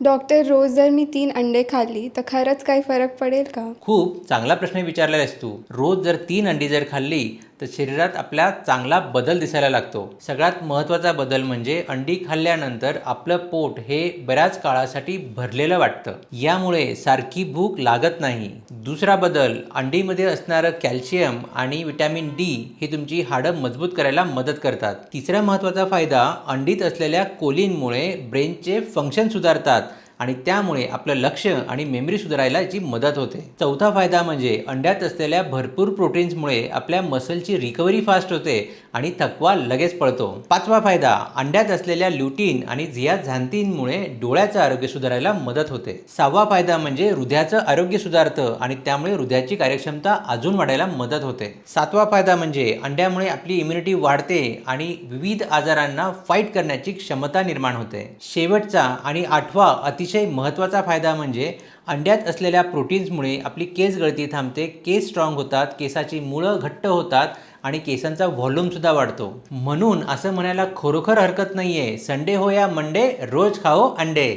Doctor, रोज जर मी 3 अंडे खाल्ली तर खरंच काही फरक पडेल का? खूप चांगला प्रश्न विचारलेला आहेस तू. रोज जर 3 अंडी जर खाल्ली तर शरीरात आपल्या चांगला बदल दिसायला लागतो. सगळ्यात महत्त्वाचा बदल म्हणजे अंडी खाल्ल्यानंतर आपलं पोट हे बऱ्याच काळासाठी भरलेलं वाटतं. यामुळे सारखी भूक लागत नाही. दुसरा बदल, अंडीमध्ये असणारं कॅल्शियम आणि विटॅमिन डी हे तुमची हाडं मजबूत करायला मदत करतात. तिसरा महत्त्वाचा फायदा, अंडीत असलेल्या कोलिनमुळे ब्रेनचे फंक्शन सुधारतात आणि त्यामुळे आपलं लक्ष आणि मेमरी सुधारायला याची मदत होते. चौथा फायदा म्हणजे अंड्यात असलेल्या भरपूर प्रोटीन्समुळे आपल्या मसलची रिकव्हरी फास्ट होते आणि थकवा लगेच पळतो. पाचवा फायदा, अंड्यात असलेल्या ल्युटीन आणि झियाझॅन्थिनमुळे डोळ्याचं आरोग्य सुधारायला मदत होते. सहावा फायदा म्हणजे हृदयाचं आरोग्य सुधारतं आणि त्यामुळे हृदयाची कार्यक्षमता अजून वाढायला मदत होते. सातवा फायदा म्हणजे अंड्यामुळे आपली इम्युनिटी वाढते आणि विविध आजारांना फाईट करण्याची क्षमता निर्माण होते. शेवटचा आणि आठवा अतिशय महत्त्वाचा फायदा म्हणजे अंड्यात असलेल्या प्रोटीन्समुळे आपली केस गळती थांबते, केस स्ट्रॉंग होतात, केसाची मुळं घट्ट होतात आणि केसांचा व्हॉल्यूमसुद्धा वाढतो. म्हणून असं म्हणायला खरोखर हरकत नाहीये, संडे हो या मंडे रोज खाओ अंडे.